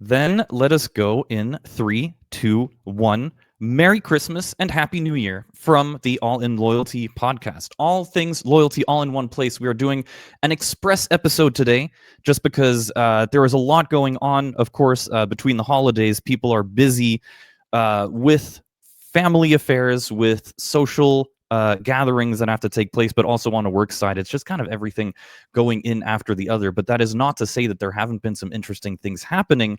Then let us go in 3, 2, 1. Merry Christmas and Happy New Year from the All in Loyalty podcast. All things loyalty, all in one place. We are doing an express episode today just because there is a lot going on, of course, between the holidays. People are busy with family affairs, with social gatherings that have to take place, but also on a work side. It's just kind of everything going in after the other. But that is not to say that there haven't been some interesting things happening,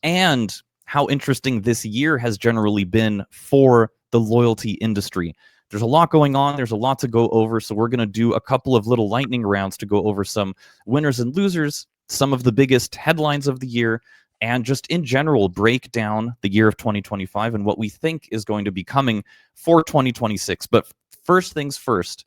and how interesting this year has generally been for the loyalty industry. There's a lot going on. There's a lot to go over. So we're going to do a couple of little lightning rounds to go over some winners and losers, some of the biggest headlines of the year, and just in general break down the year of 2025 and what we think is going to be coming for 2026. But first things first,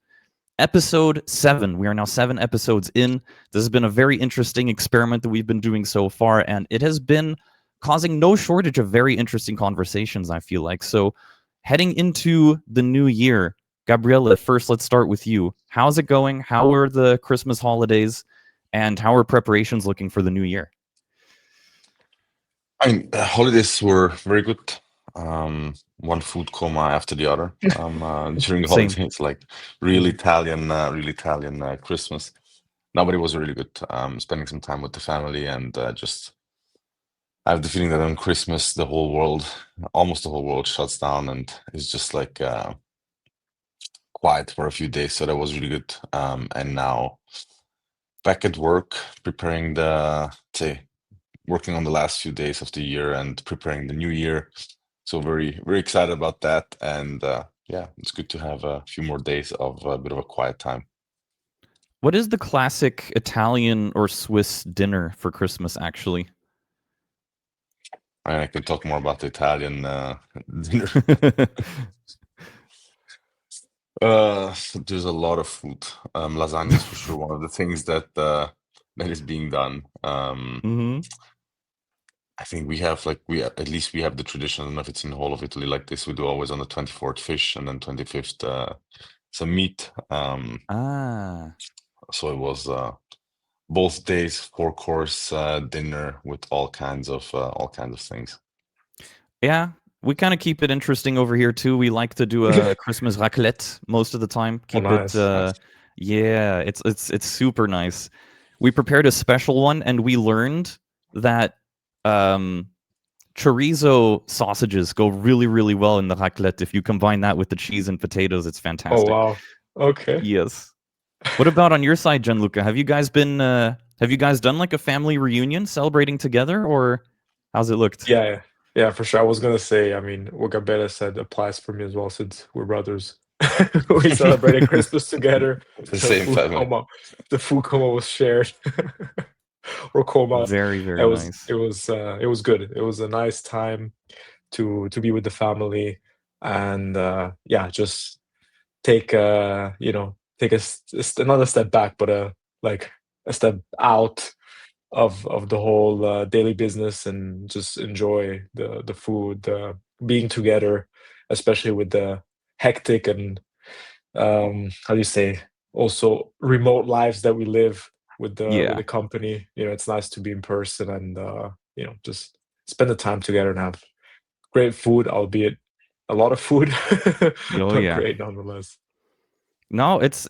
episode 7. We are now 7 episodes in. This has been a very interesting experiment that we've been doing so far, and it has been causing no shortage of very interesting conversations, I feel like. So heading into the new year, Gabriele, first let's start with you. How's it going? How are the Christmas holidays, and how are preparations looking for the new year? The holidays were very good. One food coma after the other during the Same. holidays, like really Italian Christmas. Nobody was really good. Spending some time with the family, and just I have the feeling that on Christmas, almost the whole world shuts down, and it's just like quiet for a few days. So that was really good. And now back at work, preparing working on the last few days of the year and preparing the new year. So very, very excited about that. And yeah, it's good to have a few more days of a bit of a quiet time. What is the classic Italian or Swiss dinner for Christmas, actually? I can talk more about the Italian dinner. There's a lot of food. Lasagna is for sure one of the things that is being done. I think we have at least we have the tradition. I don't know if it's in the whole of Italy like this. We do always on the 24th fish, and then 25th some meat. So it was both days 4-course dinner with all kinds of things. Yeah, we kind of keep it interesting over here too. We like to do a Christmas raclette most of the time. Keep nice. it, yeah, it's super nice. We prepared a special one, and we learned that chorizo sausages go really, really well in the raclette. If you combine that with the cheese and potatoes, it's fantastic. Oh wow! Okay. Yes. What about on your side, Gianluca? Have you guys done like a family reunion celebrating together, or how's it looked? Yeah, for sure. I was gonna say, I mean, what Gabella said applies for me as well, since we're brothers. We celebrated Christmas together. The same family. The food coma was shared. Or coma. Very, very nice. It was good. It was a nice time to be with the family, and yeah, just take another step back, but like a step out of the whole daily business, and just enjoy the food, being together, especially with the hectic and how do you say, also remote lives that we live with the company. It's nice to be in person, and just spend the time together and have great food, albeit a lot of food. Oh, yeah. Great nonetheless. No, it's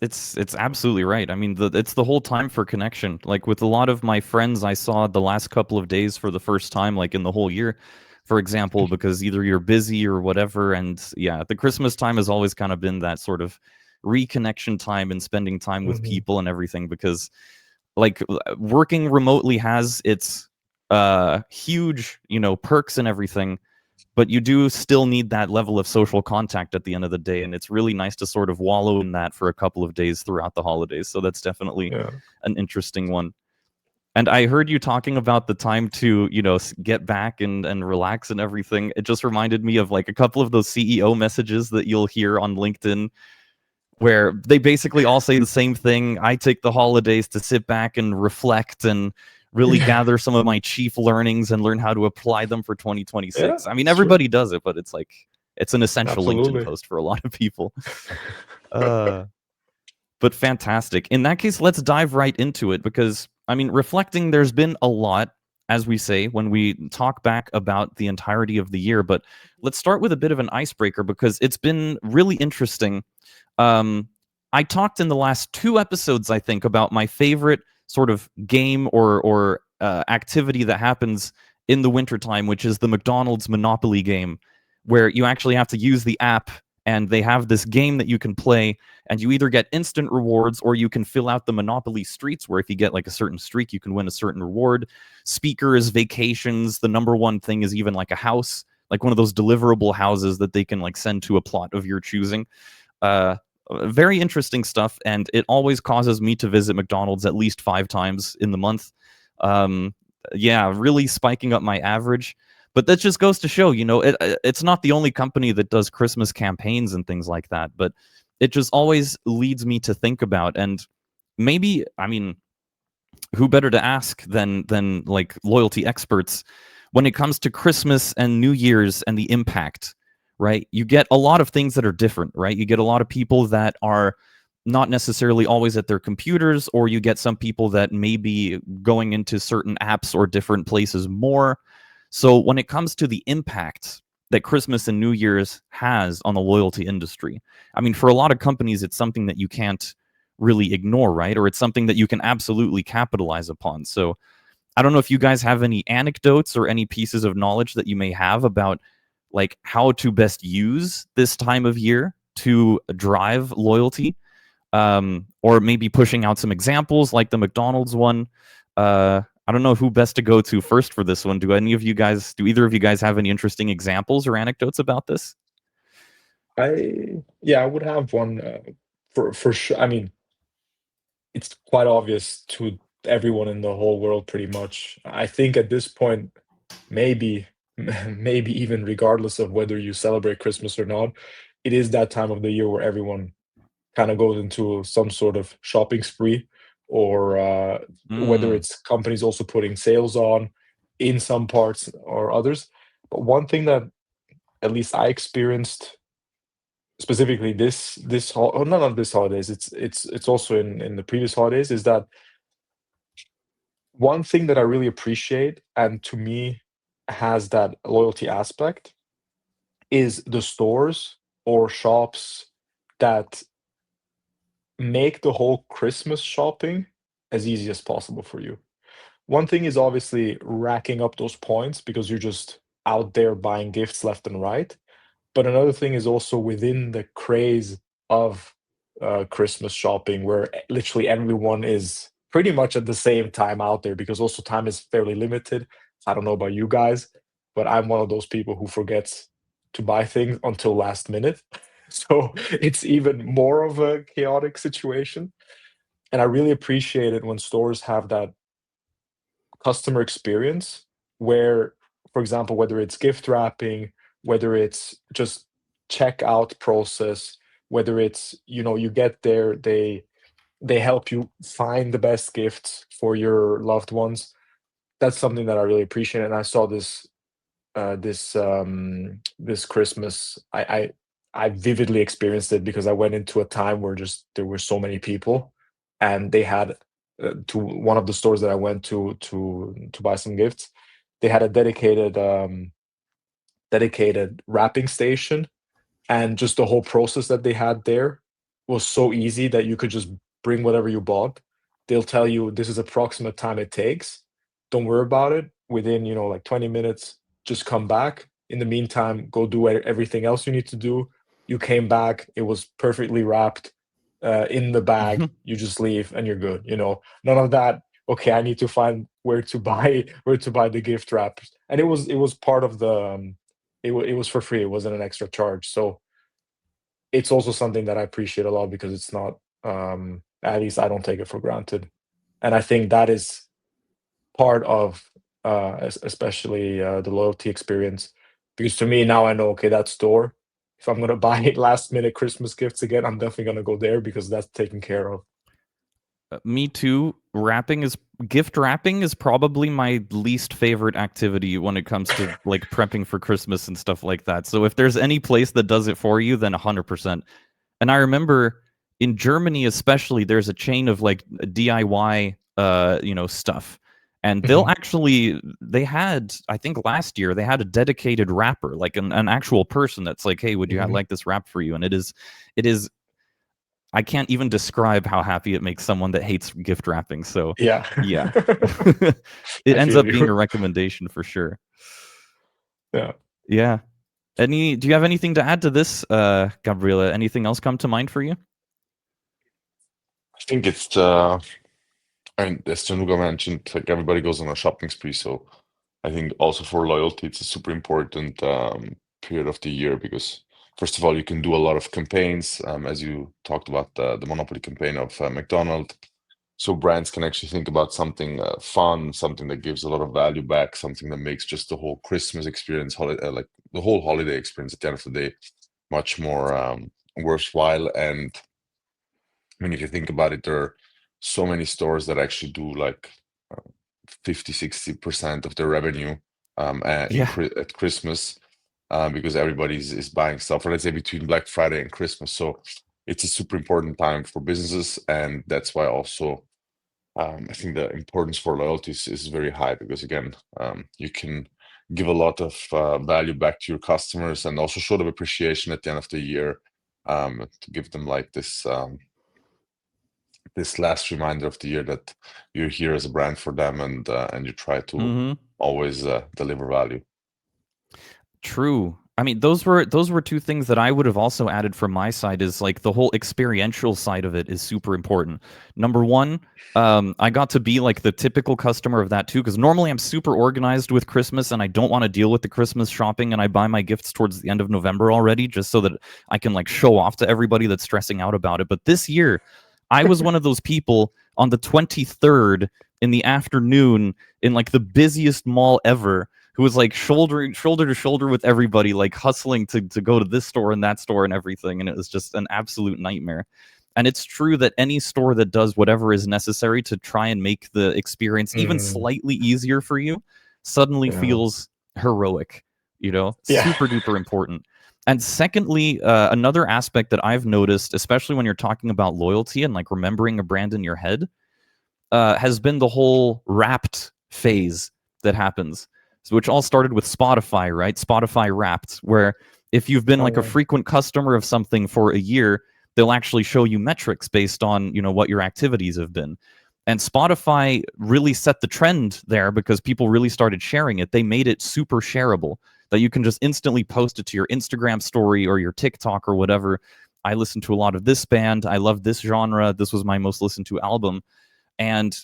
absolutely right. I mean, it's the whole time for connection. Like with a lot of my friends, I saw the last couple of days for the first time, like in the whole year, for example, because either you're busy or whatever. And yeah, the Christmas time has always kind of been that sort of reconnection time and spending time with people and everything, because like working remotely has its huge, perks and everything, but you do still need that level of social contact at the end of the day, and it's really nice to sort of wallow in that for a couple of days throughout the holidays. So that's definitely an interesting one. And I heard you talking about the time to, get back and relax and everything. It just reminded me of like a couple of those CEO messages that you'll hear on LinkedIn, where they basically all say the same thing. I take the holidays to sit back and reflect and really gather some of my chief learnings and learn how to apply them for 2026. I mean, everybody does it, but it's like, it's an essential LinkedIn post for a lot of people. But fantastic. In that case, let's dive right into it, because I mean, reflecting, there's been a lot, as we say when we talk back about the entirety of the year. But let's start with a bit of an icebreaker because it's been really interesting. I talked in the last 2 episodes, I think, about my favorite sort of game or activity that happens in the wintertime, which is the McDonald's Monopoly game, where you actually have to use the app and they have this game that you can play, and you either get instant rewards or you can fill out the Monopoly streets, where if you get like a certain streak, you can win a certain reward. Speakers, vacations, the number one thing is even like a house, like one of those deliverable houses that they can like send to a plot of your choosing. Uh, Very interesting stuff, and it always causes me to visit McDonald's at least 5 times in the month. Yeah, really spiking up my average. But that just goes to show, it's not the only company that does Christmas campaigns and things like that, but it just always leads me to think about, and maybe, I mean, who better to ask than like loyalty experts when it comes to Christmas and New Year's and the impact, right? You get a lot of things that are different, right? You get a lot of people that are not necessarily always at their computers, or you get some people that may be going into certain apps or different places more. So when it comes to the impact that Christmas and New Year's has on the loyalty industry, I mean, for a lot of companies, it's something that you can't really ignore, right? Or it's something that you can absolutely capitalize upon. So I don't know if you guys have any anecdotes or any pieces of knowledge that you may have about like how to best use this time of year to drive loyalty, or maybe pushing out some examples like the McDonald's one. I don't know who best to go to first for this one. Do either of you guys have any interesting examples or anecdotes about this? I would have one, for sure. I mean, it's quite obvious to everyone in the whole world pretty much. I think at this point, maybe maybe even regardless of whether you celebrate Christmas or not, it is that time of the year where everyone kind of goes into some sort of shopping spree, or whether Mm. it's companies also putting sales on in some parts or others. But one thing that at least I experienced specifically oh, none of this holidays, it's also in the previous holidays, is that one thing that I really appreciate, and to me has that loyalty aspect, is the stores or shops that make the whole Christmas shopping as easy as possible for you. One thing is obviously racking up those points because you're just out there buying gifts left and right. But another thing is also within the craze of Christmas shopping, where literally everyone is pretty much at the same time out there, because also time is fairly limited. I don't know about you guys, but I'm one of those people who forgets to buy things until last minute. So it's even more of a chaotic situation. And I really appreciate it when stores have that customer experience where, for example, whether it's gift wrapping, whether it's just checkout process, whether it's, you get there, they help you find the best gifts for your loved ones. That's something that I really appreciate. And I saw this Christmas. I vividly experienced it because I went into a time where just there were so many people, and they had, to one of the stores that I went to buy some gifts. They had a dedicated wrapping station, and just the whole process that they had there was so easy that you could just bring whatever you bought. They'll tell you this is approximate time it takes. Don't worry about it. Within, like 20 minutes, just come back. In the meantime, go do everything else you need to do. You came back, it was perfectly wrapped in the bag. You just leave and you're good. None of that. Okay, I need to find where to buy the gift wrappers, and it was part of the. It was for free. It wasn't an extra charge. So it's also something that I appreciate a lot because it's not, at least I don't take it for granted. And I think that is part of, especially the loyalty experience. Because to me, now I know, okay, that store, if I'm going to buy last minute Christmas gifts again, I'm definitely going to go there because that's taken care of. Me too. Gift wrapping is probably my least favorite activity when it comes to like prepping for Christmas and stuff like that. So if there's any place that does it for you, then 100%. And I remember in Germany especially, there's a chain of like DIY stuff. And they'll actually, they had, I think last year, they had a dedicated wrapper, like an actual person that's like, hey, would you like this wrap for you? And it is, I can't even describe how happy it makes someone that hates gift wrapping. So Yeah. yeah, it I ends feel up being a you. recommendation for sure. Yeah. Yeah. Do you have anything to add to this, Gabriela? Anything else come to mind for you? I think it's and as Gianluca mentioned, like everybody goes on a shopping spree, so I think also for loyalty, it's a super important period of the year because first of all, you can do a lot of campaigns, as you talked about the Monopoly campaign of McDonald's. So brands can actually think about something fun, something that gives a lot of value back, something that makes just the whole Christmas experience, like the whole holiday experience at the end of the day, much more worthwhile. And I mean, if you think about it, there are so many stores that actually do like 50, 60% of their revenue Yeah. at Christmas because everybody's is buying stuff, or let's say between Black Friday and Christmas. So it's a super important time for businesses, and that's why also I think the importance for loyalty is very high because again, you can give a lot of value back to your customers and also show them appreciation at the end of the year to give them like this last reminder of the year that you're here as a brand for them and you try to Mm-hmm. always deliver value. True. I mean, those were two things that I would have also added from my side. Is like the whole experiential side of it is super important. Number one, I got to be like the typical customer of that too, because normally I'm super organized with Christmas and I don't want to deal with the Christmas shopping, and I buy my gifts towards the end of November already, just so that I can like show off to everybody that's stressing out about it. But this year, I was one of those people on the 23rd in the afternoon in like the busiest mall ever, who was like shoulder to shoulder with everybody, like hustling to go to this store and that store and everything. And it was just an absolute nightmare. And it's true that any store that does whatever is necessary to try and make the experience even slightly easier for you suddenly Yeah. feels heroic, Yeah. super duper important. And secondly, another aspect that I've noticed, especially when you're talking about loyalty and like remembering a brand in your head, has been the whole wrapped phase that happens. So, which all started with Spotify, right? Spotify Wrapped, where if you've been like a frequent customer of something for a year, they'll actually show you metrics based on what your activities have been. And Spotify really set the trend there because people really started sharing it. They made it super shareable that you can just instantly post it to your Instagram story or your TikTok or whatever. I listen to a lot of this band. I love this genre. This was my most listened to album. And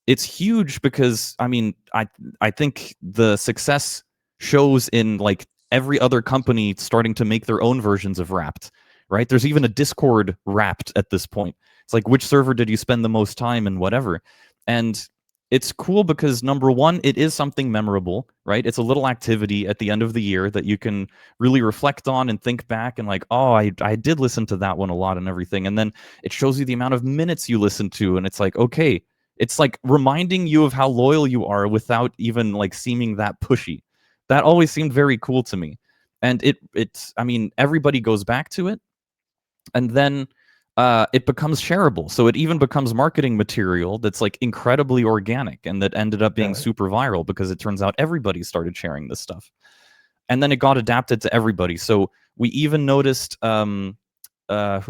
it's huge because I think the success shows in like every other company starting to make their own versions of Wrapped, right? There's even a Discord Wrapped at this point. It's like, which server did you spend the most time and whatever. And it's cool because number one, it is something memorable, right? It's a little activity at the end of the year that you can really reflect on and think back and like, oh, I did listen to that one a lot and everything. And then it shows you the amount of minutes you listen to, and it's like, okay, it's like reminding you of how loyal you are without even like seeming that pushy. That always seemed very cool to me. And it's I mean, everybody goes back to it, and then it becomes shareable. So it even becomes marketing material that's like incredibly organic, and that ended up being super viral because it turns out everybody started sharing this stuff. And then it got adapted to everybody. So we even noticed who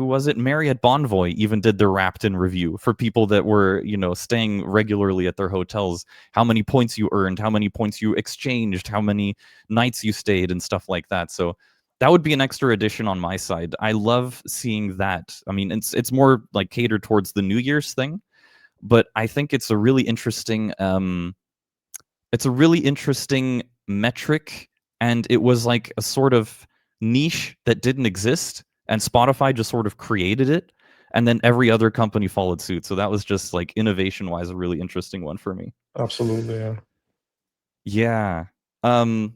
was it? Marriott Bonvoy even did their Wrapped in review for people that were, staying regularly at their hotels. How many points you earned, how many points you exchanged, how many nights you stayed, and stuff like that. So that would be an extra addition on my side. I love seeing that. I mean, it's more like catered towards the New Year's thing, but I think it's a really interesting metric, and it was like a sort of niche that didn't exist, and Spotify just sort of created it, and then every other company followed suit. So that was just like innovation wise a really interesting one for me. Absolutely. Yeah. Yeah. And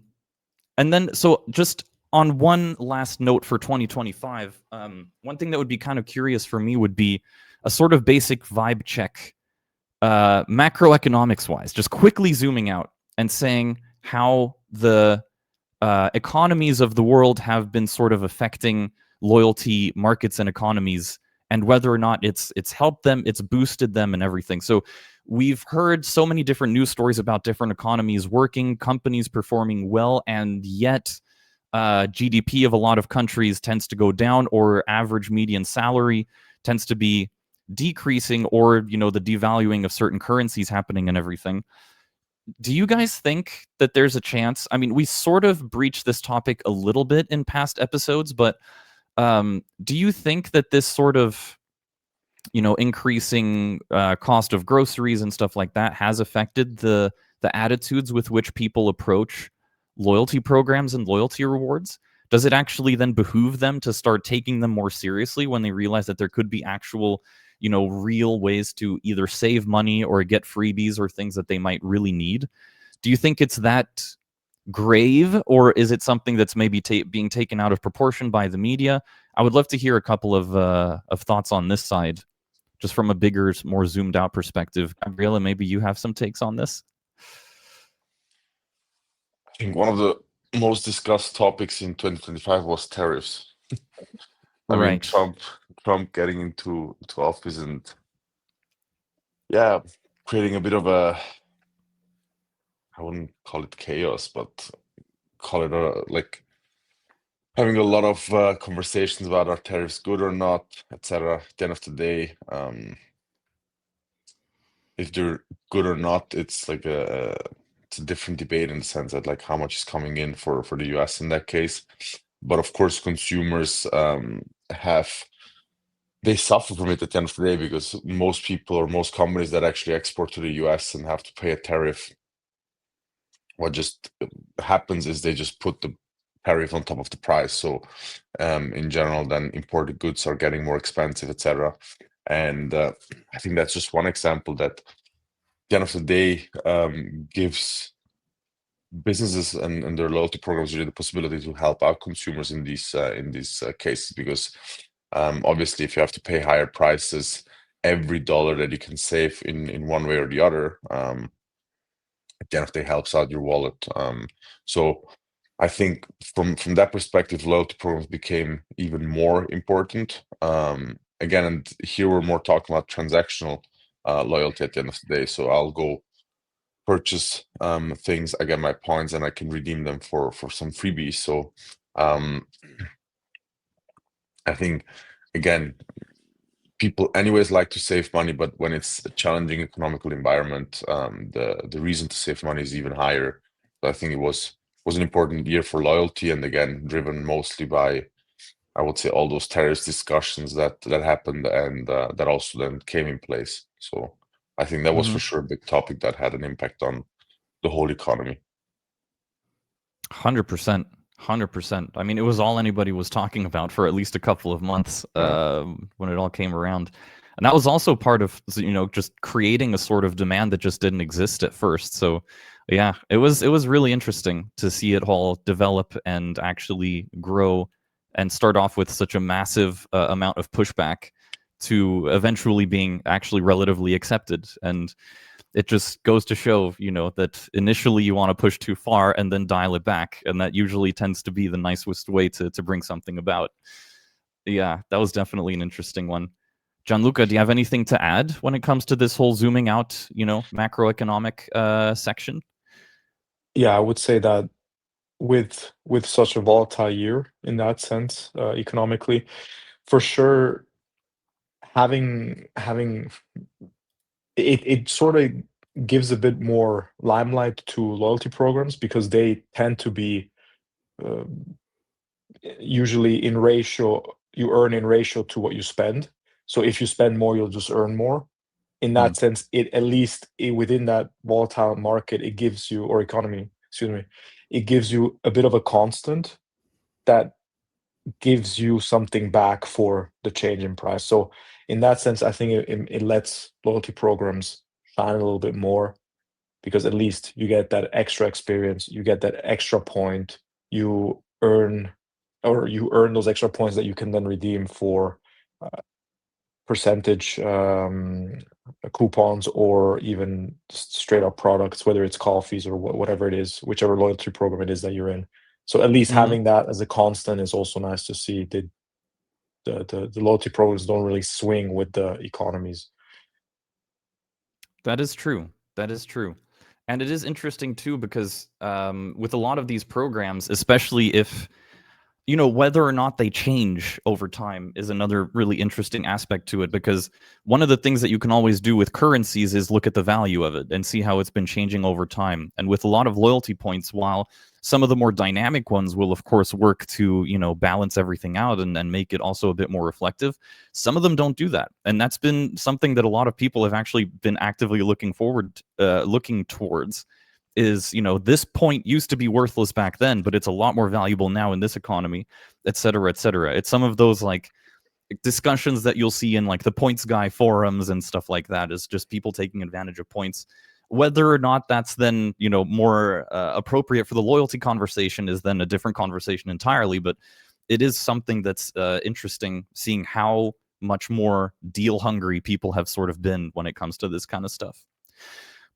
then so just on one last note for 2025, one thing that would be kind of curious for me would be a sort of basic vibe check, macroeconomics wise, just quickly zooming out and saying how the economies of the world have been sort of affecting loyalty markets and economies, and whether or not it's helped them, it's boosted them, and everything. So we've heard so many different news stories about different economies working, companies performing well, and yet GDP of a lot of countries tends to go down, or average median salary tends to be decreasing, or the devaluing of certain currencies happening and everything. Do you guys think that there's a chance? I mean, we sort of breached this topic a little bit in past episodes, but do you think that this sort of increasing cost of groceries and stuff like that has affected the attitudes with which people approach loyalty programs and loyalty rewards? Does it actually then behoove them to start taking them more seriously when they realize that there could be actual, real ways to either save money or get freebies or things that they might really need? Do you think it's that grave, or is it something that's maybe being taken out of proportion by the media? I would love to hear a couple of thoughts on this side, just from a bigger, more zoomed out perspective. Gabriela, maybe you have some takes on this. I think one of the most discussed topics in 2025 was tariffs. I mean, Right. Trump getting into office and creating a bit of a, I wouldn't call it chaos, but call it like having a lot of conversations about are tariffs good or not, etc. At the end of the day, if they're good or not, it's like it's a different debate in the sense that like how much is coming in for the US in that case. But of course, consumers they suffer from it at the end of the day, because most people or most companies that actually export to the US and have to pay a tariff, what just happens is they just put the tariff on top of the price. So in general, then imported goods are getting more expensive, etc. And I think that's just one example that at the end of the day gives businesses and their loyalty programs really the possibility to help out consumers in these cases, because obviously if you have to pay higher prices, every dollar that you can save in one way or the other at the end of the day helps out your wallet. So I think from that perspective, loyalty programs became even more important. Again, and here we're more talking about transactional loyalty at the end of the day. So I'll go purchase things, I get my points, and I can redeem them for some freebies. So I think, again, people anyways like to save money, but when it's a challenging economical environment, the reason to save money is even higher. So I think it was an important year for loyalty, and again, driven mostly by, I would say, all those tariff discussions that happened and that also then came in place. So I think that was for sure a big topic that had an impact on the whole economy. 100%. 100%. I mean, it was all anybody was talking about for at least a couple of months when it all came around. And that was also part of, just creating a sort of demand that just didn't exist at first. So yeah, it was really interesting to see it all develop and actually grow and start off with such a massive amount of pushback to eventually being actually relatively accepted. And it just goes to show, that initially you want to push too far and then dial it back. And that usually tends to be the nicest way to bring something about. Yeah, that was definitely an interesting one. Gianluca, do you have anything to add when it comes to this whole zooming out, macroeconomic section? Yeah, I would say that with such a volatile year in that sense, economically, for sure, having it sort of gives a bit more limelight to loyalty programs, because they tend to be usually in ratio, you earn in ratio to what you spend. So if you spend more, you'll just earn more. In that sense, it at least within that volatile market, it gives you, or economy, excuse me, it gives you a bit of a constant that gives you something back for the change in price. So in that sense, I think it lets loyalty programs shine a little bit more, because at least you get that extra experience, you get that extra point, you earn those extra points that you can then redeem for percentage coupons, or even straight up products, whether it's coffees or whatever it is, whichever loyalty program it is that you're in. So at least having that as a constant is also nice to see. The loyalty programs don't really swing with the economies. That is true. That is true. And it is interesting too because with a lot of these programs, especially if whether or not they change over time is another really interesting aspect to it, because one of the things that you can always do with currencies is look at the value of it and see how it's been changing over time. And with a lot of loyalty points, while some of the more dynamic ones will of course work to balance everything out and make it also a bit more reflective, some of them don't do that. And that's been something that a lot of people have actually been actively looking towards, is this point used to be worthless back then, but it's a lot more valuable now in this economy, et cetera, et cetera. It's some of those like discussions that you'll see in like the points guy forums and stuff like that, is just people taking advantage of points. Whether or not that's then more appropriate for the loyalty conversation is then a different conversation entirely, but it is something that's interesting, seeing how much more deal hungry people have sort of been when it comes to this kind of stuff.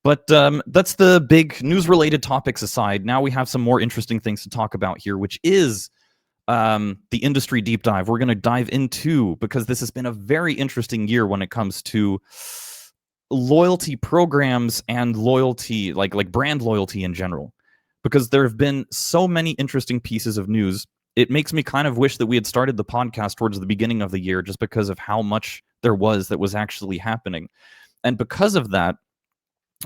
But that's the big news-related topics aside. Now we have some more interesting things to talk about here, which is the industry deep dive. We're going to dive into, because this has been a very interesting year when it comes to loyalty programs and loyalty, like brand loyalty in general, because there have been so many interesting pieces of news. It makes me kind of wish that we had started the podcast towards the beginning of the year, just because of how much there was that was actually happening. And because of that,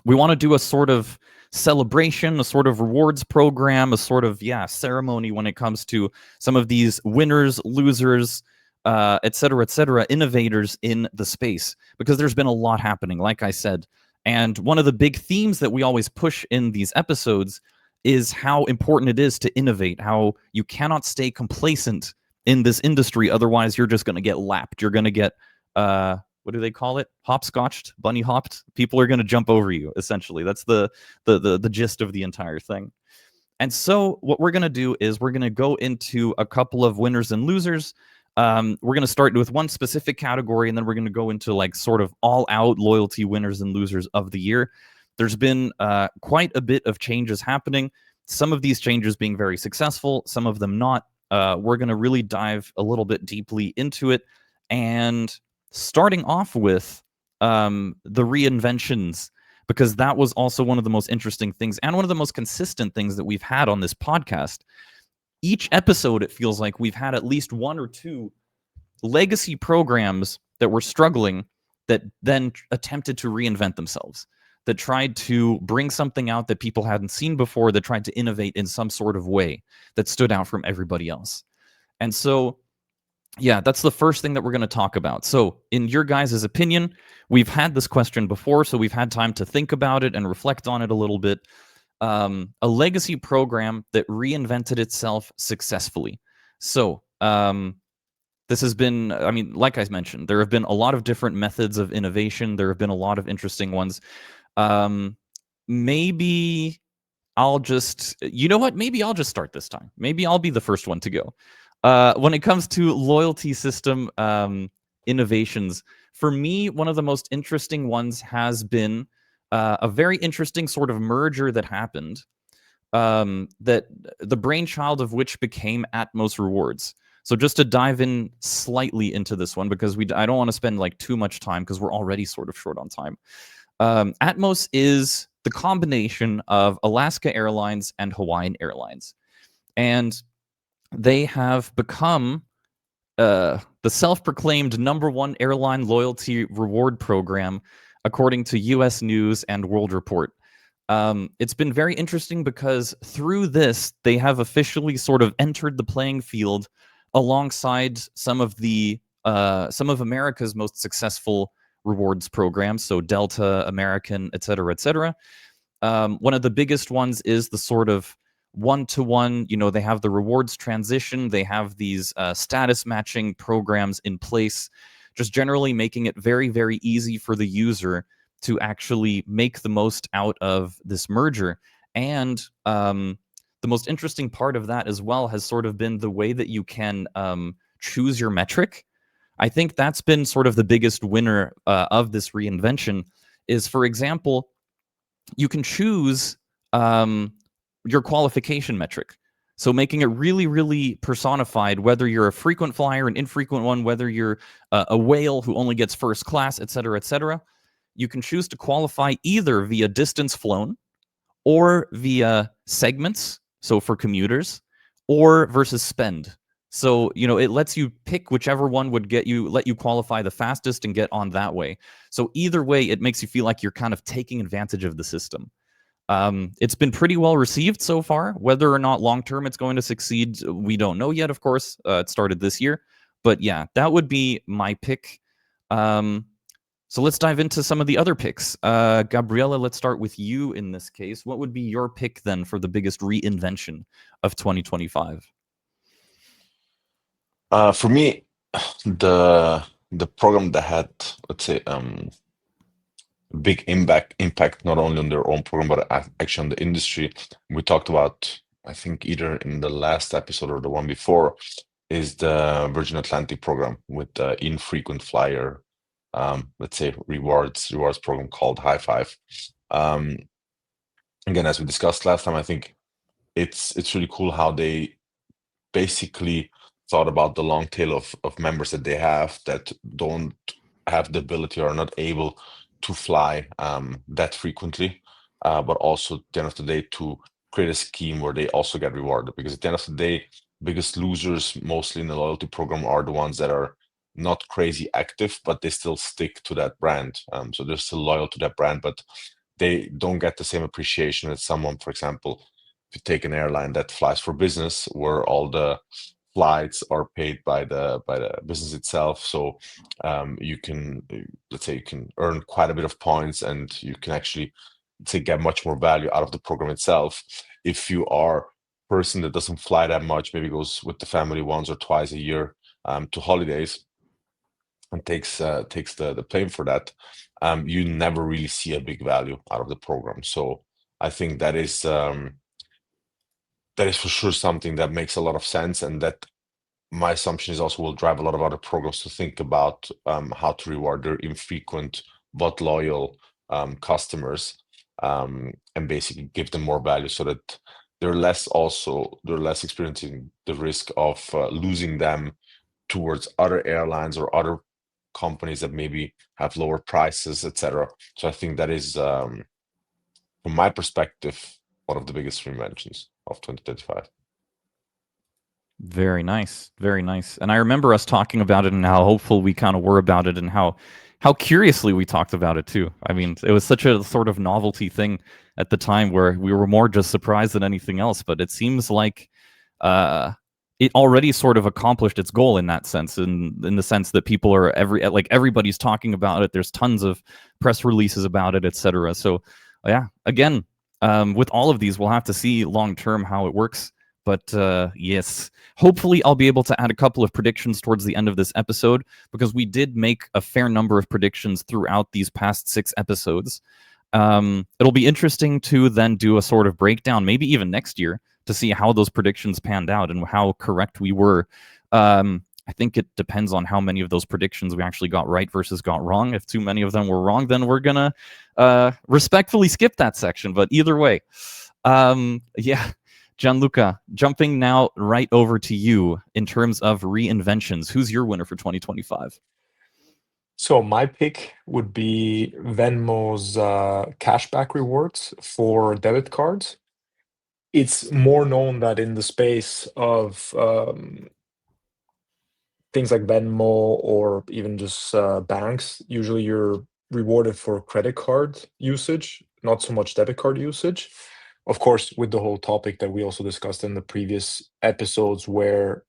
we want to do a sort of celebration, a sort of rewards program, a sort of ceremony when it comes to some of these winners, losers, et cetera, innovators in the space, because there's been a lot happening, like I said. And one of the big themes that we always push in these episodes is how important it is to innovate, how you cannot stay complacent in this industry, otherwise you're just going to get lapped. You're going to get what do they call it? Hopscotched, bunny hopped. People are going to jump over you, essentially. That's the gist of the entire thing. And so what we're going to do is we're going to go into a couple of winners and losers. We're going to start with one specific category, and then we're going to go into like sort of all-out loyalty winners and losers of the year. There's been quite a bit of changes happening. Some of these changes being very successful, some of them not. We're going to really dive a little bit deeply into it. And starting off with the reinventions, because that was also one of the most interesting things and one of the most consistent things that we've had on this podcast. Each episode, it feels like we've had at least one or two legacy programs that were struggling, that then attempted to reinvent themselves, that tried to bring something out that people hadn't seen before, that tried to innovate in some sort of way that stood out from everybody else. And so that's the first thing that we're going to talk about. So in your guys' opinion, we've had this question before, so we've had time to think about it and reflect on it a little bit. A legacy program that reinvented itself successfully. So this has been, I mean, like I mentioned, there have been a lot of different methods of innovation. There have been a lot of interesting ones. Maybe I'll just, maybe I'll just start this time. Maybe I'll be the first one to go. When it comes to loyalty system innovations, for me, one of the most interesting ones has been a very interesting sort of merger that happened, that the brainchild of which became Atmos Rewards. So just to dive in slightly into this one, because I don't want to spend like too much time, because we're already sort of short on time. Atmos is the combination of Alaska Airlines and Hawaiian Airlines. And they have become the self-proclaimed #1 airline loyalty reward program, according to U.S. News and World Report. It's been very interesting because through this, they have officially sort of entered the playing field alongside some of America's most successful rewards programs. So Delta, American, et cetera, et cetera. One of the biggest ones is the sort of one-to-one, they have the rewards transition, they have these status matching programs in place, just generally making it very, very easy for the user to actually make the most out of this merger. And the most interesting part of that as well has sort of been the way that you can choose your metric. I think that's been sort of the biggest winner of this reinvention is, for example, you can choose your qualification metric. So making it really, really personified, whether you're a frequent flyer, an infrequent one, whether you're a whale who only gets first class, et cetera, et cetera. you can choose to qualify either via distance flown or via segments, so for commuters, or versus spend. So, it lets you pick whichever one would let you qualify the fastest and get on that way. So either way, it makes you feel like you're kind of taking advantage of the system. It's been pretty well received so far. Whether or not long term it's going to succeed, we don't know yet, of course. It started this year. But yeah, that would be my pick. So let's dive into some of the other picks. Gabriella, let's start with you in this case. What would be your pick then for the biggest reinvention of 2025? For me, the program that had, let's say, big impact not only on their own program but actually on the industry. We talked about, I think, either in the last episode or the one before, is the Virgin Atlantic program with the infrequent flyer, let's say rewards program called High Five. Again, as we discussed last time, I think it's really cool how they basically thought about the long tail of members that they have that don't have the ability or are not able to fly that frequently, but also at the end of the day to create a scheme where they also get rewarded. Because at the end of the day, biggest losers mostly in the loyalty program are the ones that are not crazy active, but they still stick to that brand. So they're still loyal to that brand, but they don't get the same appreciation as someone, for example, if you take an airline that flies for business, where all the flights are paid by the business itself. So you can, let's say, you can earn quite a bit of points, and you can actually, let's say, get much more value out of the program itself. If you are a person that doesn't fly that much, maybe goes with the family once or twice a year to holidays, and takes the plane for that, you never really see a big value out of the program. So I think that is for sure something that makes a lot of sense, and that my assumption is also will drive a lot of other programs to think about how to reward their infrequent but loyal customers, and basically give them more value so that they're less experiencing the risk of losing them towards other airlines or other companies that maybe have lower prices, etc. So I think that is, from my perspective, one of the biggest reinventions of 2025. Very nice, very nice. And I remember us talking about it and how hopeful we kind of were about it, and how curiously we talked about it too. I mean, it was such a sort of novelty thing at the time where we were more just surprised than anything else. But it seems like it already sort of accomplished its goal in that sense, in the sense that people are everybody's talking about it. There's tons of press releases about it, etc. So yeah, again, with all of these, we'll have to see long term how it works. But yes, hopefully I'll be able to add a couple of predictions towards the end of this episode, because we did make a fair number of predictions throughout these past 6 episodes. It'll be interesting to then do a sort of breakdown, maybe even next year, to see how those predictions panned out and how correct we were. I think it depends on how many of those predictions we actually got right versus got wrong. If too many of them were wrong, then we're going to respectfully skip that section. But either way, yeah. Gianluca, jumping now right over to you in terms of reinventions. Who's your winner for 2025? So my pick would be Venmo's cashback rewards for debit cards. It's more known that in the space of things like Venmo or even just banks, usually you're rewarded for credit card usage, not so much debit card usage. Of course, with the whole topic that we also discussed in the previous episodes, where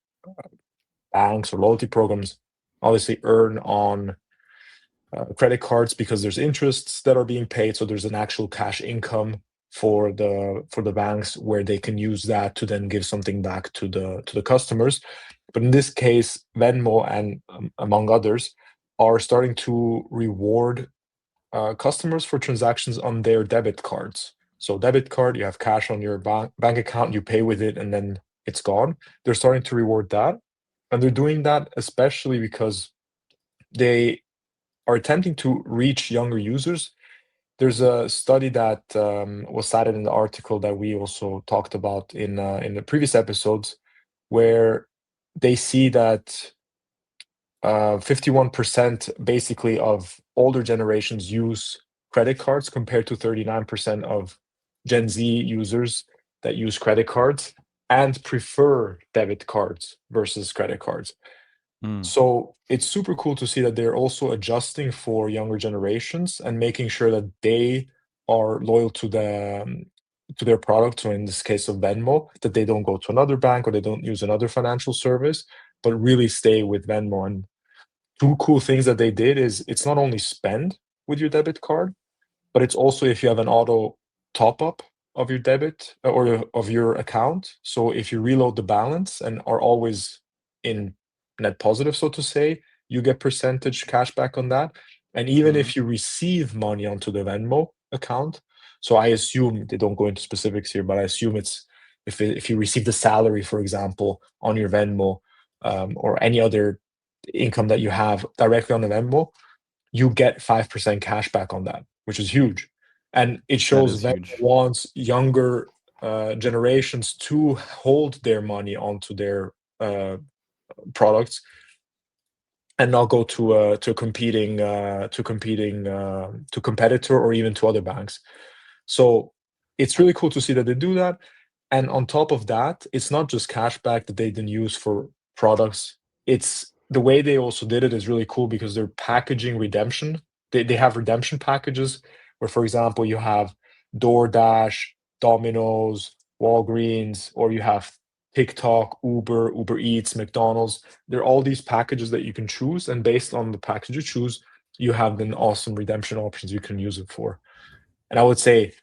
banks or loyalty programs obviously earn on credit cards because there's interests that are being paid, so there's an actual cash income for the banks, where they can use that to then give something back to the customers. But in this case, Venmo and among others are starting to reward customers for transactions on their debit cards. So debit card, you have cash on your bank account, you pay with it, and then it's gone. They're starting to reward that, and they're doing that especially because they are attempting to reach younger users. There's a study that was cited in the article that we also talked about in the previous episodes, where they see that 51% basically of older generations use credit cards compared to 39% of Gen Z users that use credit cards and prefer debit cards versus credit cards. Mm. So it's super cool to see that they're also adjusting for younger generations and making sure that they are loyal to their product. So in this case of Venmo, that they don't go to another bank or they don't use another financial service, but really stay with Venmo. And two cool things that they did is it's not only spend with your debit card, but it's also if you have an auto top up of your debit or of your account. So if you reload the balance and are always in net positive, so to say, you get percentage cash back on that. And even Mhm. if you receive money onto the Venmo account, so I assume they don't go into specifics here, but I assume it's if you receive the salary, for example, on your Venmo, or any other income that you have directly on the Venmo, you get 5% cash back on that, which is huge. And it That shows is Venmo huge. wants younger generations to hold their money onto their products and not go to a competitor or even to other banks. So it's really cool to see that they do that. And on top of that, it's not just cashback that they then use for products. It's the way they also did it is really cool because they're packaging redemption. They have redemption packages where, for example, you have DoorDash, Domino's, Walgreens, or you have TikTok, Uber Eats, McDonald's. There are all these packages that you can choose, and based on the package you choose, you have then awesome redemption options you can use it for. And I would say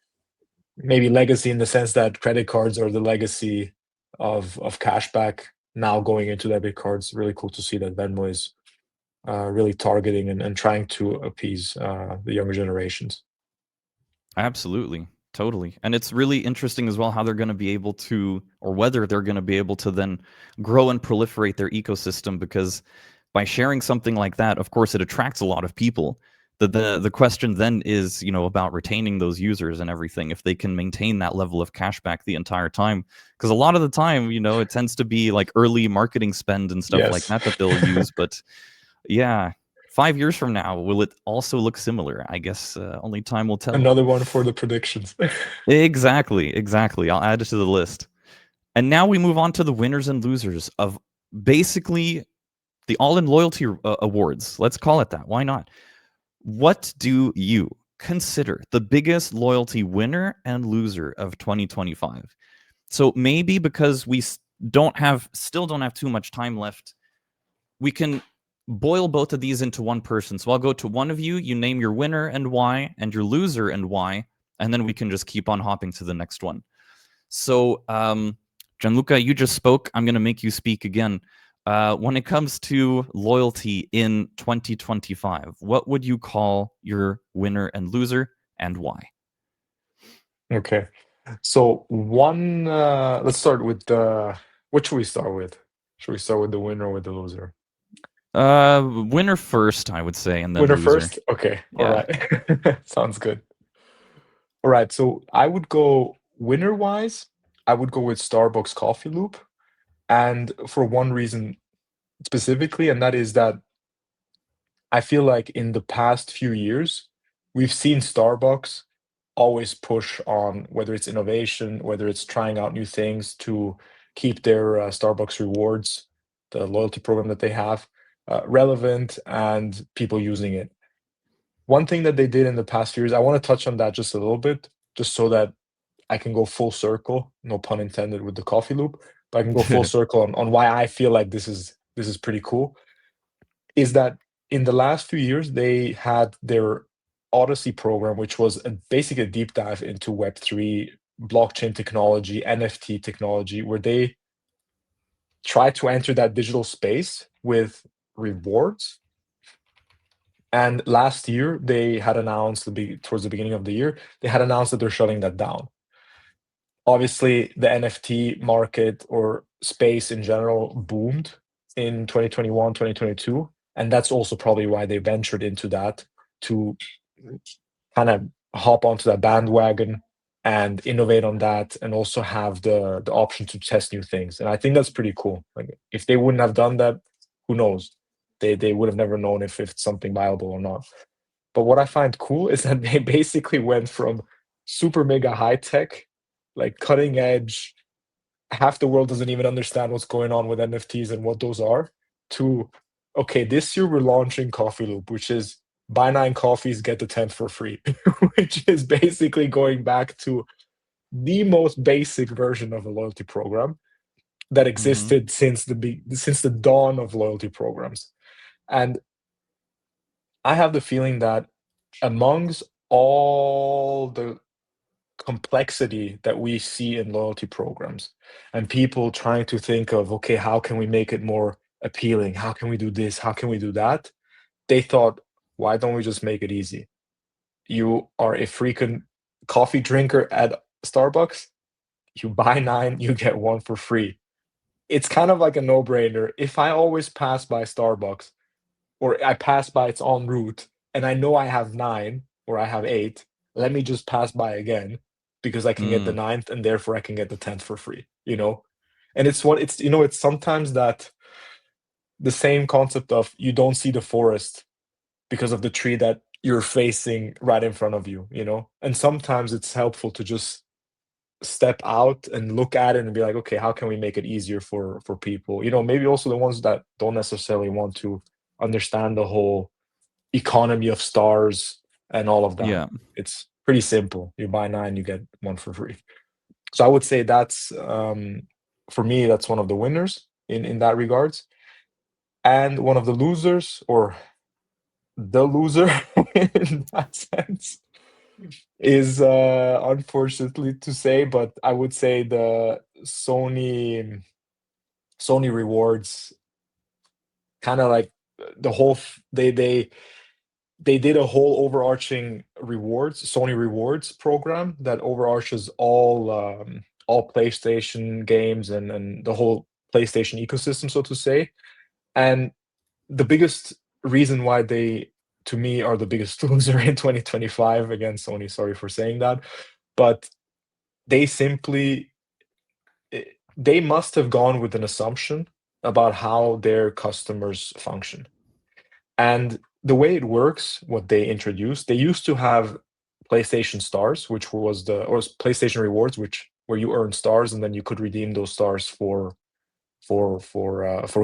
maybe legacy in the sense that credit cards are the legacy of cashback now going into debit cards. Really cool to see that Venmo is really targeting and trying to appease the younger generations. Absolutely. Totally. And it's really interesting as well how they're going to be able to, or whether they're going to be able to then grow and proliferate their ecosystem, because by sharing something like that, of course, it attracts a lot of people. The question then is, about retaining those users and everything, if they can maintain that level of cashback the entire time. Because a lot of the time, it tends to be like early marketing spend and stuff like Yes. that they'll use. But yeah, 5 years from now, will it also look similar? I guess only time will tell. Another one for the predictions. Exactly. I'll add it to the list. And now we move on to the winners and losers of basically the All-In Loyalty Awards. Let's call it that. Why not? What do you consider the biggest loyalty winner and loser of 2025? So maybe because we still don't have too much time left, we can boil both of these into one person. So I'll go to one of you, you name your winner and why, and your loser and why, and then we can just keep on hopping to the next one. So, Gianluca, you just spoke. I'm going to make you speak again. When it comes to loyalty in 2025, what would you call your winner and loser, and why? Okay. So let's start with what should we start with? Should we start with the winner or with the loser? Winner first, I would say, and then Winner loser. first? Okay. All Yeah. right. Sounds good. All right. So I would go winner wise, I would go with Starbucks Coffee Loop. And for one reason specifically, and that is that I feel like in the past few years, we've seen Starbucks always push on whether it's innovation, whether it's trying out new things to keep their Starbucks rewards, the loyalty program that they have, relevant and people using it. One thing that they did in the past few years, I want to touch on that just a little bit, just so that I can go full circle, no pun intended with the coffee loop, but I can go full circle on why I feel like this is pretty cool. Is that in the last few years they had their Odyssey program, which was basically a deep dive into Web3, blockchain technology, NFT technology, where they tried to enter that digital space with rewards. And last year, they had announced towards the beginning of the year, they had announced that they're shutting that down. Obviously, the NFT market or space in general boomed in 2021, 2022, and that's also probably why they ventured into that to kind of hop onto that bandwagon and innovate on that and also have the option to test new things. And I think that's pretty cool. Like if they wouldn't have done that, who knows? They would have never known if it's something viable or not. But what I find cool is that they basically went from super mega high tech, like cutting edge, half the world doesn't even understand what's going on with NFTs and what those are, to, okay, this year we're launching Coffee Loop, which is buy 9 coffees, get the 10th for free, which is basically going back to the most basic version of a loyalty program that existed since the dawn of loyalty programs. And I have the feeling that amongst all the complexity that we see in loyalty programs and people trying to think of, okay, how can we make it more appealing? How can we do this? How can we do that? They thought, why don't we just make it easy? You are a freaking coffee drinker at Starbucks. You buy 9, you get 1 for free. It's kind of like a no-brainer. If I always pass by Starbucks or I pass by its en route and I know I have 9 or I have 8, let me just pass by again because I can get the 9th and therefore I can get the 10th for free, you know? And it's sometimes that the same concept of you don't see the forest because of the tree that you're facing right in front of you, you know? And sometimes it's helpful to just step out and look at it and be like, okay, how can we make it easier for people? You know, maybe also the ones that don't necessarily want to understand the whole economy of stars and all of that. Yeah. It's pretty simple. You buy 9, you get 1 for free. So I would say that's for me, that's one of the winners in that regards. And one of the losers, or the loser in that sense, is unfortunately to say, but I would say the Sony rewards kind of like the whole they did a whole overarching Sony rewards program that overarches all PlayStation games and the whole PlayStation ecosystem, so to say. And the biggest reason why they, to me, are the biggest loser in 2025, again, Sony, sorry for saying that, but they simply they must have gone with an assumption about how their customers function. And the way it works, what they introduced, they used to have PlayStation Stars, which was or PlayStation Rewards, which where you earn stars and then you could redeem those stars for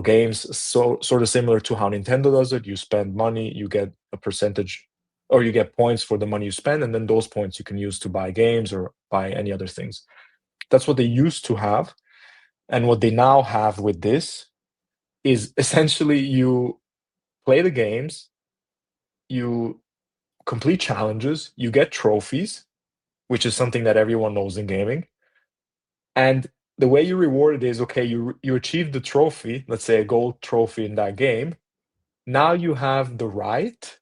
games. So sort of similar to how Nintendo does it. You spend money, you get a percentage, or you get points for the money you spend, and then those points you can use to buy games or buy any other things. That's what they used to have. And what they now have with this is essentially you play the games, you complete challenges, you get trophies, which is something that everyone knows in gaming. And the way you reward it is, okay, you achieve the trophy, let's say a gold trophy in that game. Now you have the right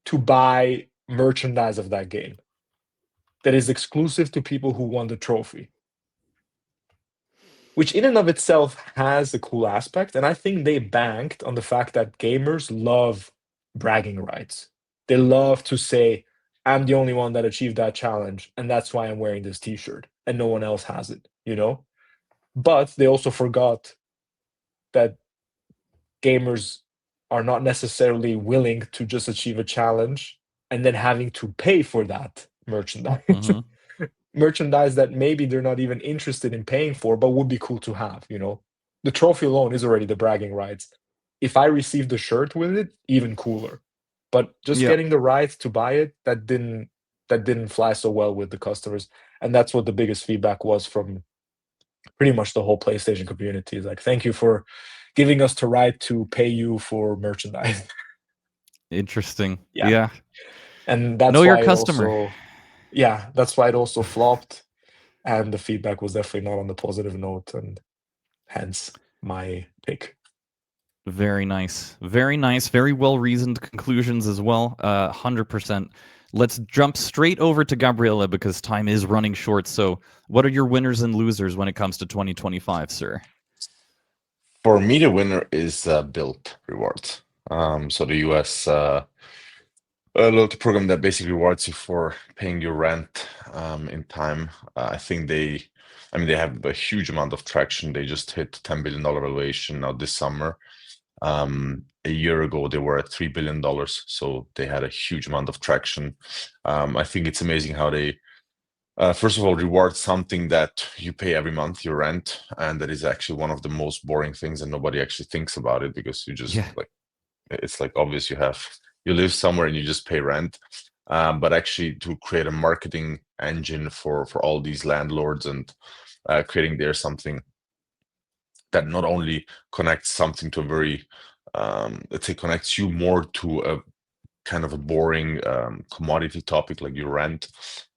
to buy merchandise of that game that is exclusive to people who won the trophy, which in and of itself has a cool aspect. And I think they banked on the fact that gamers love bragging rights. They love to say, I'm the only one that achieved that challenge, and that's why I'm wearing this t-shirt, and no one else has it, you know? But they also forgot that gamers are not necessarily willing to just achieve a challenge and then having to pay for that merchandise. Merchandise that maybe they're not even interested in paying for, but would be cool to have, you know? The trophy alone is already the bragging rights. If I received the shirt with it, even cooler. But just Yeah. getting the right to buy it, that didn't fly so well with the customers. And that's what the biggest feedback was from pretty much the whole PlayStation community. Is like, thank you for giving us the right to pay you for merchandise. Interesting. Yeah. Yeah. And that's Know your why customer. that's why it also flopped. And the feedback was definitely not on the positive note, and hence my pick. Very nice. Very nice. Very well reasoned conclusions as well. 100%. Let's jump straight over to Gabriela because time is running short. So, what are your winners and losers when it comes to 2025, sir? For me, the winner is Built Rewards. So the US loyalty program that basically rewards you for paying your rent in time. I think they have a huge amount of traction. They just hit $10 billion valuation now this summer. a year ago they were at $3 billion. So they had a huge amount of traction. I think it's amazing how they, first of all, reward something that you pay every month, your rent, and that is actually one of the most boring things, and nobody actually thinks about it because you just like, it's like obvious you live somewhere and you just pay rent. But actually to create a marketing engine for all these landlords and creating there something that not only connects something to a very, let's say, connects you more to a kind of a boring commodity topic like your rent,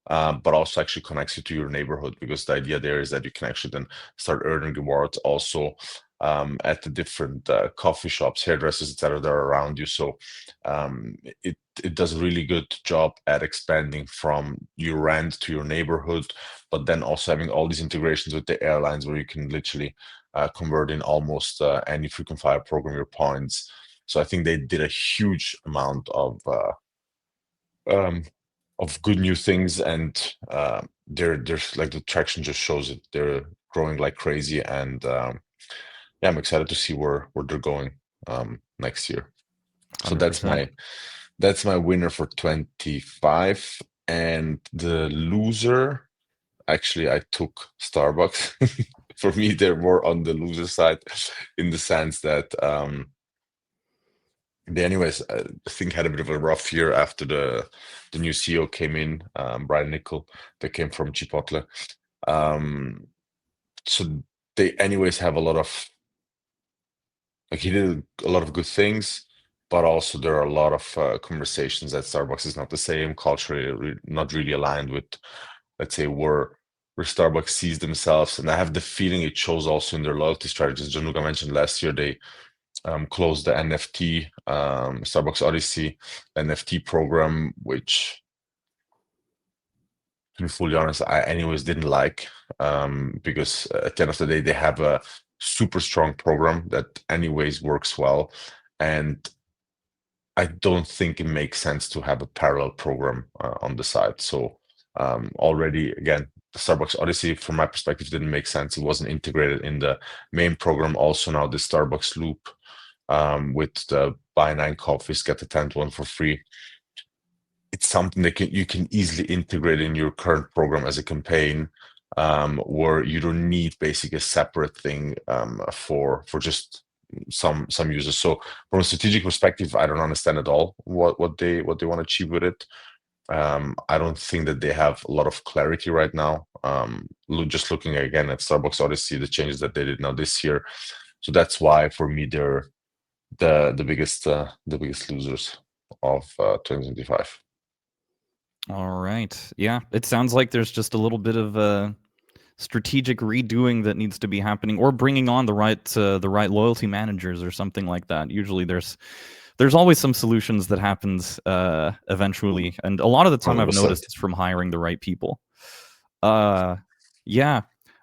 but also actually connects you to your neighborhood, because the idea there is that you can actually then start earning rewards also at the different coffee shops, hairdressers, etc., that are around you. So it does a really good job at expanding from your rent to your neighborhood, but then also having all these integrations with the airlines where you can literally convert in almost any frequent flyer program your points. So I think they did a huge amount of good new things, and there's like the traction just shows it. They're growing like crazy, and yeah, I'm excited to see where they're going next year. So 100%. that's my winner for 25, and the loser. Actually, I took Starbucks. For me, they're more on the loser side in the sense that they, anyways, I think had a bit of a rough year after the new CEO came in, Brian Nickel, that came from Chipotle. So they, anyways, have a lot of, like, he did a lot of good things, but also there are a lot of conversations that Starbucks is not the same culturally, not really aligned with, let's say, where Starbucks sees themselves. And I have the feeling it shows also in their loyalty strategies. Gianluca mentioned last year they closed the NFT, Starbucks Odyssey NFT program, which, to be fully honest, I anyways didn't like, because at the end of the day, they have a super strong program that anyways works well. And I don't think it makes sense to have a parallel program on the side. So already, again, the Starbucks Odyssey, from my perspective, didn't make sense. It wasn't integrated in the main program. Also now the Starbucks Loop, with the buy 9 coffees, get the 10th one for free. It's something that you can easily integrate in your current program as a campaign, where you don't need basically a separate thing for just some users. So from a strategic perspective, I don't understand at all what they want to achieve with it. I don't think that they have a lot of clarity right now. Just looking again at Starbucks Odyssey, the changes that they did now this year. So that's why for me they're the biggest losers of 2025. All right. Yeah, it sounds like there's just a little bit of strategic redoing that needs to be happening, or bringing on the right loyalty managers or something like that. Usually there's always some solutions that happens eventually, and a lot of the time I've 100%. noticed it's from hiring the right people. Yeah,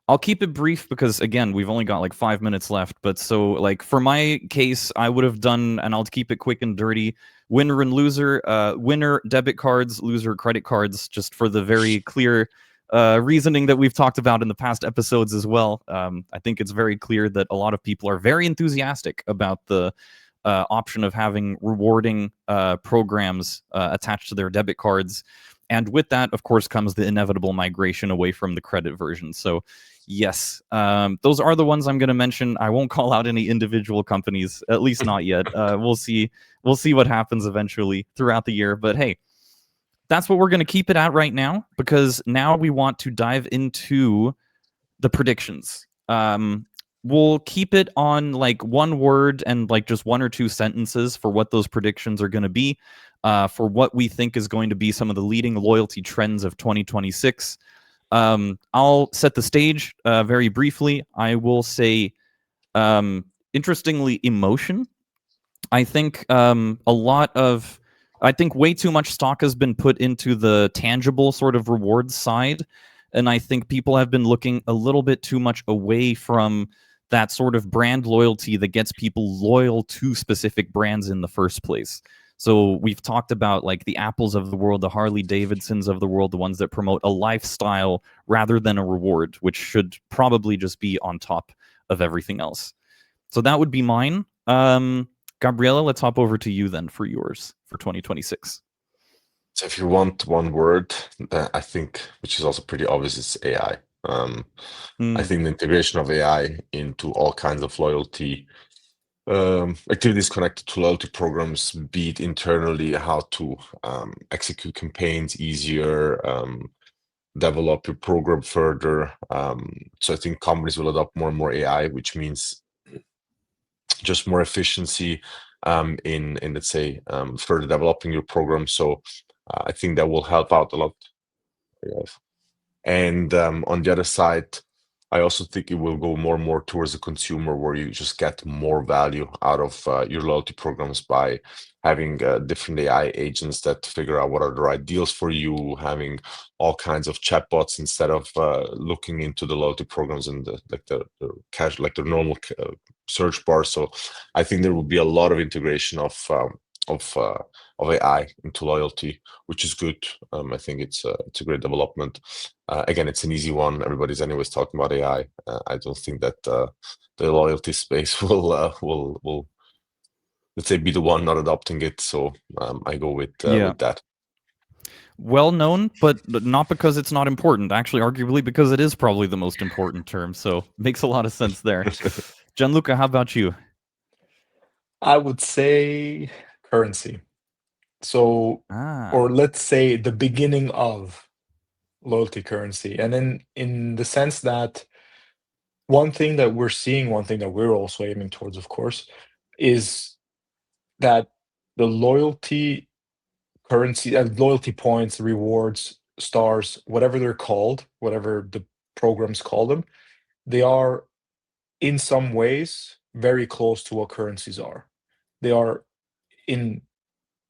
I'll keep it brief because again we've only got like 5 minutes left. But so like for my case, I would have done, and I'll keep it quick and dirty, winner and loser. Winner debit cards, loser credit cards, just for the very clear reasoning that we've talked about in the past episodes as well. I think it's very clear that a lot of people are very enthusiastic about the option of having rewarding programs attached to their debit cards. And with that, of course, comes the inevitable migration away from the credit version. So yes, those are the ones I'm going to mention. I won't call out any individual companies, at least not yet. We'll see what happens eventually throughout the year. But hey, that's what we're going to keep it at right now, because now we want to dive into the predictions. We'll keep it on like one word and like just one or two sentences for what those predictions are going to be, for what we think is going to be some of the leading loyalty trends of 2026. I'll set the stage very briefly. I will say, interestingly, emotion. I think I think way too much stock has been put into the tangible sort of rewards side. And I think people have been looking a little bit too much away from that sort of brand loyalty that gets people loyal to specific brands in the first place. So we've talked about like the Apples of the world, the Harley Davidsons of the world, the ones that promote a lifestyle rather than a reward, which should probably just be on top of everything else. So that would be mine. Gabriela, let's hop over to you then for yours for 2026. So if you want one word, I think, which is also pretty obvious, it's AI. I think the integration of AI into all kinds of loyalty activities connected to loyalty programs, be it internally, how to execute campaigns easier, develop your program further. So I think companies will adopt more and more AI, which means just more efficiency in let's say further developing your program. So I think that will help out a lot. Yes. And on the other side, I also think it will go more and more towards the consumer, where you just get more value out of your loyalty programs by having different AI agents that figure out what are the right deals for you, having all kinds of chatbots instead of looking into the loyalty programs and the cash, like the normal search bar. So I think there will be a lot of integration of AI into loyalty, which is good. I think it's a great development. Again, it's an easy one. Everybody's anyways talking about AI. I don't think that the loyalty space will let's say be the one not adopting it. So I go with that. Well known, but not because it's not important. Actually, arguably because it is probably the most important term. So makes a lot of sense there. Gianluca, how about you? I would say currency. So, or let's say the beginning of loyalty currency. And then in the sense that one thing that we're seeing, one thing that we're also aiming towards, of course, is that the loyalty currency, loyalty points, rewards, stars, whatever they're called, whatever the programs call them, they are in some ways very close to what currencies are. They are in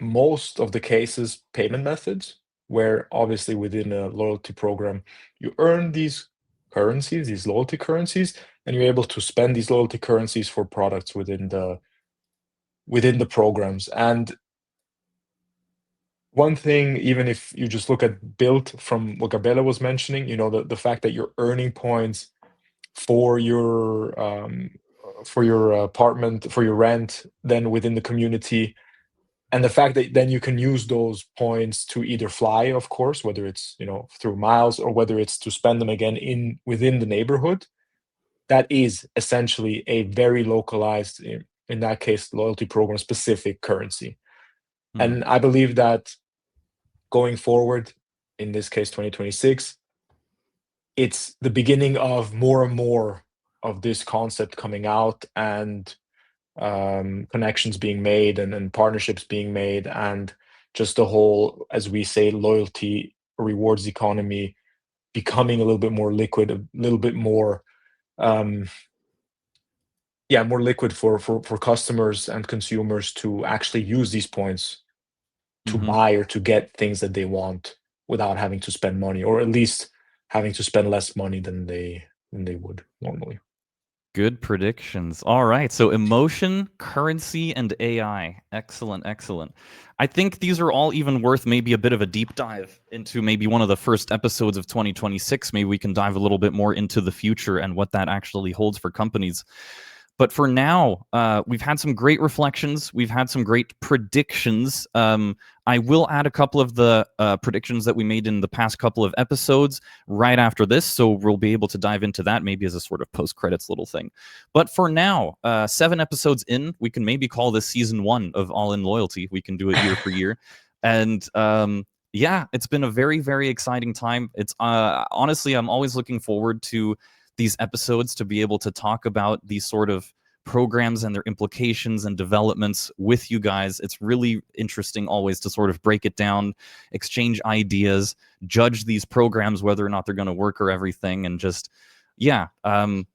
most of the cases payment methods, where obviously within a loyalty program, you earn these currencies, these loyalty currencies, and you're able to spend these loyalty currencies for products within the programs. And one thing, even if you just look at built from what Gabella was mentioning, the fact that you're earning points for your apartment, for your rent, then within the community, and the fact that then you can use those points to either fly, of course, whether it's through miles, or whether it's to spend them again within the neighborhood. That is essentially a very localized, in that case, loyalty program specific currency. And I believe that going forward, in this case 2026, it's the beginning of more and more of this concept coming out, and connections being made, and partnerships being made, and just the whole, as we say, loyalty rewards economy becoming a little bit more liquid, a little bit more more liquid for customers and consumers to actually use these points to buy or to get things that they want without having to spend money, or at least having to spend less money than they would normally. Good predictions. All right. So emotion, currency, and AI. Excellent, excellent. I think these are all even worth maybe a bit of a deep dive into maybe one of the first episodes of 2026. Maybe we can dive a little bit more into the future and what that actually holds for companies. But for now, we've had some great reflections. We've had some great predictions. I will add a couple of the predictions that we made in the past couple of episodes right after this, so we'll be able to dive into that maybe as a sort of post-credits little thing. But for now, 7 episodes in, we can maybe call this season 1 of All In Loyalty. We can do it year for year. And it's been a very, very exciting time. It's honestly, I'm always looking forward to these episodes to be able to talk about these sort of programs and their implications and developments with you guys. It's really interesting always to sort of break it down, exchange ideas, judge these programs, whether or not they're going to work or everything. And just, I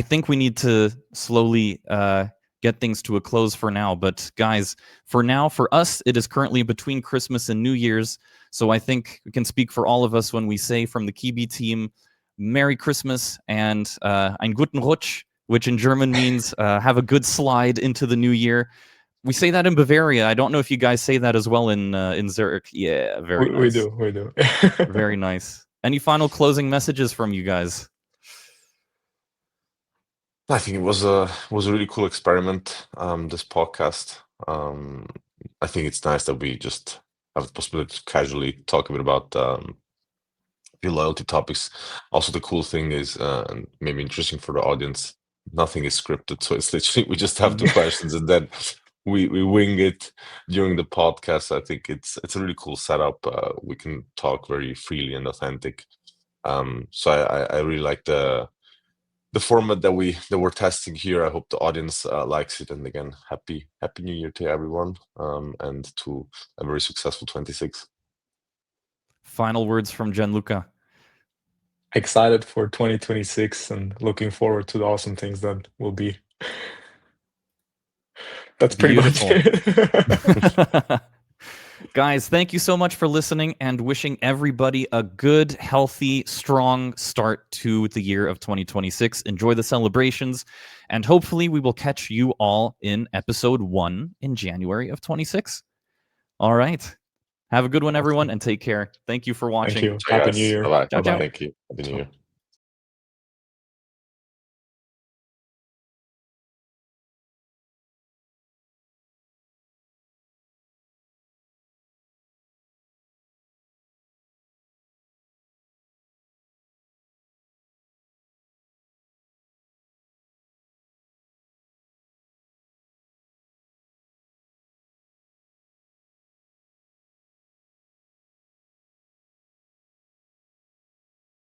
think we need to slowly get things to a close for now. But guys, for now, for us, it is currently between Christmas and New Year's. So I think we can speak for all of us when we say from the Kibi team, Merry Christmas and ein guten Rutsch, which in German means have a good slide into the new year. We say that in Bavaria. I don't know if you guys say that as well in Zurich. Yeah, very nice. We do. Very nice. Any final closing messages from you guys? I think it was a really cool experiment. This podcast. I think it's nice that we just have the possibility to casually talk a bit about the loyalty topics. Also, the cool thing is, and maybe interesting for the audience, nothing is scripted. So it's literally we just have the questions and then we wing it during the podcast. I think it's a really cool setup. We can talk very freely and authentic. So I really like the format that we're testing here. I hope the audience likes it. And again, happy New Year to everyone, and to a very successful 26. Final words from Gianluca. Excited for 2026 and looking forward to the awesome things that will be. That's pretty much it. Guys, thank you so much for listening and wishing everybody a good, healthy, strong start to the year of 2026. Enjoy the celebrations, and hopefully we will catch you all in episode 1 in January of 26. All right. Have a good one, everyone, and take care. Thank you for watching. Thank you. Ciao, Happy guys. New Year. Bye-bye. Ciao, ciao. Thank you. Happy New Year.